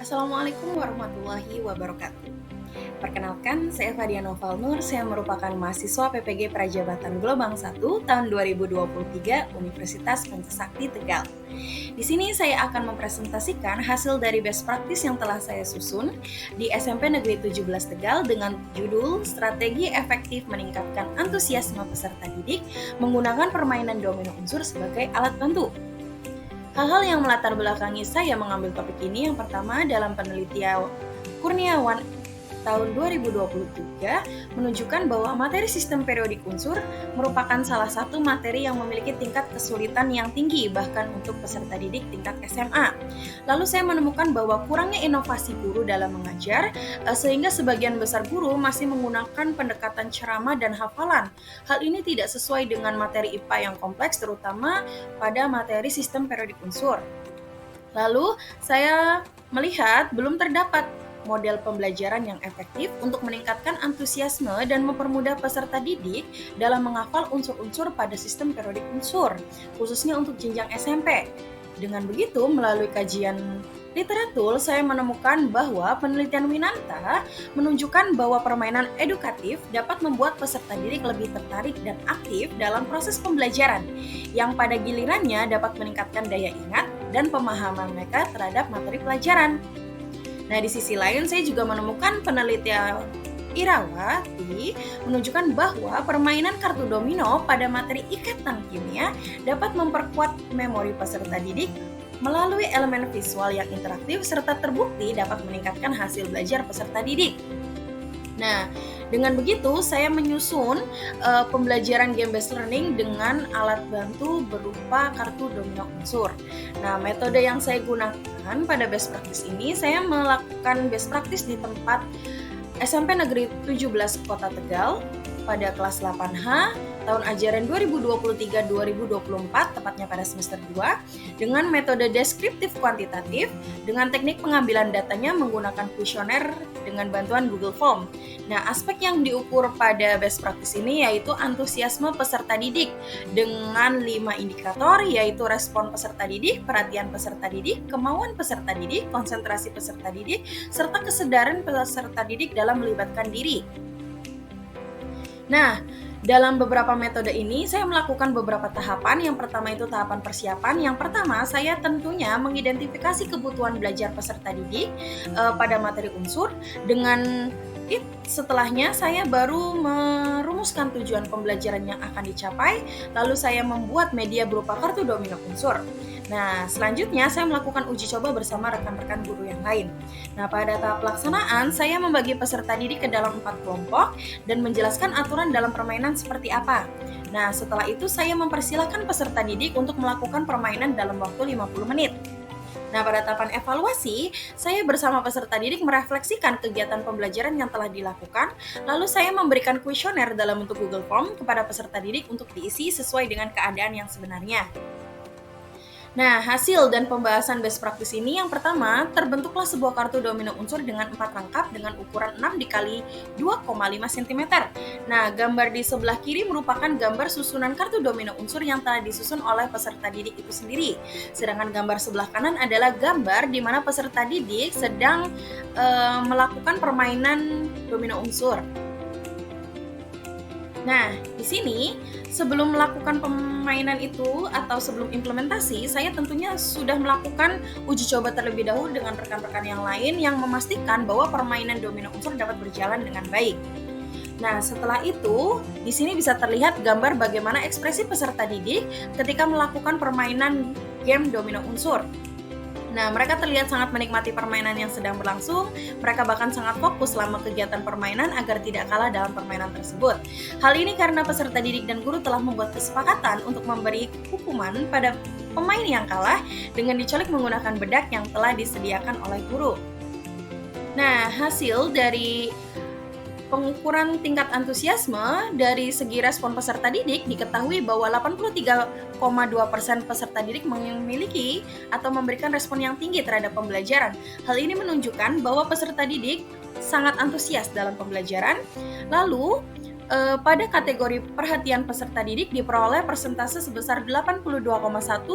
Assalamualaikum warahmatullahi wabarakatuh. Perkenalkan, saya Fadia Noval Nur, saya merupakan mahasiswa PPG Prajabatan Gelombang 1 tahun 2023 Universitas Pancasakti Tegal. Di sini saya akan mempresentasikan hasil dari best practice yang telah saya susun di SMP Negeri 17 Tegal dengan judul Strategi Efektif Meningkatkan Antusiasme Peserta Didik Menggunakan Permainan Domino Unsur sebagai Alat Bantu. Hal-hal yang melatar belakangi saya mengambil topik ini yang pertama dalam penelitian Kurniawan tahun 2023 menunjukkan bahwa materi sistem periodik unsur merupakan salah satu materi yang memiliki tingkat kesulitan yang tinggi bahkan untuk peserta didik tingkat SMA. Lalu saya menemukan bahwa kurangnya inovasi guru dalam mengajar sehingga sebagian besar guru masih menggunakan pendekatan ceramah dan hafalan. Hal ini tidak sesuai dengan materi IPA yang kompleks terutama pada materi sistem periodik unsur. Lalu saya melihat belum terdapat model pembelajaran yang efektif untuk meningkatkan antusiasme dan mempermudah peserta didik dalam menghafal unsur-unsur pada sistem periodik unsur, khususnya untuk jenjang SMP. Dengan begitu, melalui kajian literatur, saya menemukan bahwa penelitian Winanta menunjukkan bahwa permainan edukatif dapat membuat peserta didik lebih tertarik dan aktif dalam proses pembelajaran, yang pada gilirannya dapat meningkatkan daya ingat dan pemahaman mereka terhadap materi pelajaran. Nah, di sisi lain saya juga menemukan penelitian Irawati menunjukkan bahwa permainan kartu domino pada materi ikatan kimia dapat memperkuat memori peserta didik melalui elemen visual yang interaktif serta terbukti dapat meningkatkan hasil belajar peserta didik. Nah, dengan begitu saya menyusun pembelajaran game-based learning dengan alat bantu berupa kartu domino unsur. Nah, metode yang saya gunakan pada best practice ini, saya melakukan best practice di tempat SMP Negeri 17 Kota Tegal pada kelas 8H tahun ajaran 2023-2024, tepatnya pada semester 2, dengan metode deskriptif kuantitatif dengan teknik pengambilan datanya menggunakan kuesioner dengan bantuan Google Form. Nah, aspek yang diukur pada best practice ini yaitu antusiasme peserta didik dengan 5 indikator, yaitu respon peserta didik, perhatian peserta didik, kemauan peserta didik, konsentrasi peserta didik, serta kesadaran peserta didik dalam melibatkan diri. Nah, dalam beberapa metode ini, saya melakukan beberapa tahapan. Yang pertama itu tahapan persiapan. Yang pertama, saya tentunya mengidentifikasi kebutuhan belajar peserta didik pada materi unsur. Setelahnya, saya baru merumuskan tujuan pembelajaran yang akan dicapai. Lalu saya membuat media berupa kartu domino unsur. Nah, selanjutnya saya melakukan uji coba bersama rekan-rekan guru yang lain. Nah, pada tahap pelaksanaan, saya membagi peserta didik ke dalam 4 kelompok dan menjelaskan aturan dalam permainan seperti apa. Nah, setelah itu saya mempersilahkan peserta didik untuk melakukan permainan dalam waktu 50 menit. Nah, pada tahapan evaluasi, saya bersama peserta didik merefleksikan kegiatan pembelajaran yang telah dilakukan, lalu saya memberikan kuesioner dalam bentuk Google Form kepada peserta didik untuk diisi sesuai dengan keadaan yang sebenarnya. Nah, hasil dan pembahasan best practice ini yang pertama, terbentuklah sebuah kartu domino unsur dengan 4 rangkap dengan ukuran 6 dikali 2,5 cm. Nah, gambar di sebelah kiri merupakan gambar susunan kartu domino unsur yang telah disusun oleh peserta didik itu sendiri. Sedangkan gambar sebelah kanan adalah gambar di mana peserta didik sedang melakukan permainan domino unsur. Nah, di sini sebelum melakukan permainan itu atau sebelum implementasi, saya tentunya sudah melakukan uji coba terlebih dahulu dengan rekan-rekan yang lain yang memastikan bahwa permainan domino unsur dapat berjalan dengan baik. Nah, setelah itu, di sini bisa terlihat gambar bagaimana ekspresi peserta didik ketika melakukan permainan game domino unsur. Nah, mereka terlihat sangat menikmati permainan yang sedang berlangsung. Mereka bahkan sangat fokus selama kegiatan permainan agar tidak kalah dalam permainan tersebut. Hal ini karena peserta didik dan guru telah membuat kesepakatan untuk memberi hukuman pada pemain yang kalah dengan dicolik menggunakan bedak yang telah disediakan oleh guru. Nah, hasil dari pengukuran tingkat antusiasme dari segi respon peserta didik diketahui bahwa 83,2% peserta didik memiliki atau memberikan respon yang tinggi terhadap pembelajaran. Hal ini menunjukkan bahwa peserta didik sangat antusias dalam pembelajaran. Lalu, Pada kategori perhatian peserta didik diperoleh persentase sebesar 82,1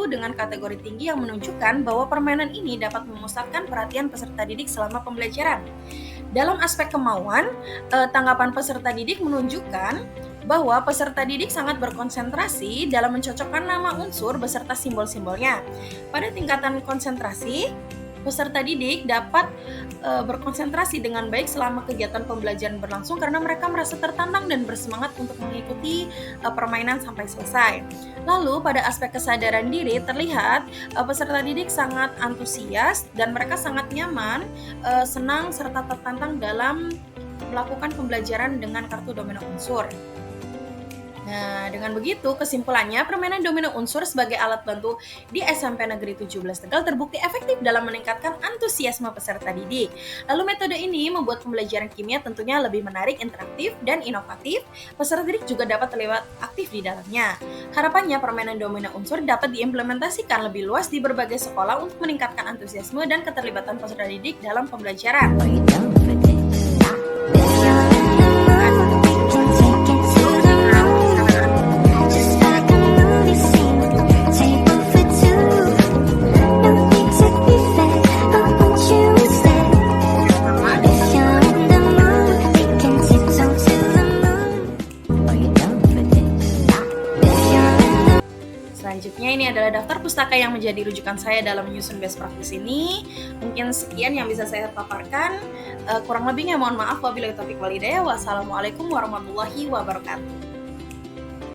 dengan kategori tinggi yang menunjukkan bahwa permainan ini dapat memusatkan perhatian peserta didik selama pembelajaran. Dalam aspek kemauan, tanggapan peserta didik menunjukkan bahwa peserta didik sangat berkonsentrasi dalam mencocokkan nama unsur beserta simbol-simbolnya. Pada tingkatan konsentrasi, peserta didik dapat berkonsentrasi dengan baik selama kegiatan pembelajaran berlangsung karena mereka merasa tertantang dan bersemangat untuk mengikuti permainan sampai selesai. Lalu pada aspek kesadaran diri terlihat peserta didik sangat antusias dan mereka sangat nyaman, senang serta tertantang dalam melakukan pembelajaran dengan kartu domino unsur. Nah, dengan begitu kesimpulannya permainan domino unsur sebagai alat bantu di SMP Negeri 17 Tegal terbukti efektif dalam meningkatkan antusiasme peserta didik. Lalu metode ini membuat pembelajaran kimia tentunya lebih menarik, interaktif, dan inovatif. Peserta didik juga dapat terlibat aktif di dalamnya. Harapannya permainan domino unsur dapat diimplementasikan lebih luas di berbagai sekolah untuk meningkatkan antusiasme dan keterlibatan peserta didik dalam pembelajaran. Selanjutnya ini adalah daftar pustaka yang menjadi rujukan saya dalam menyusun best practice ini. Mungkin sekian yang bisa saya paparkan. Kurang lebihnya mohon maaf. Wabillahi taufiq wal hidayah. Wassalamualaikum warahmatullahi wabarakatuh.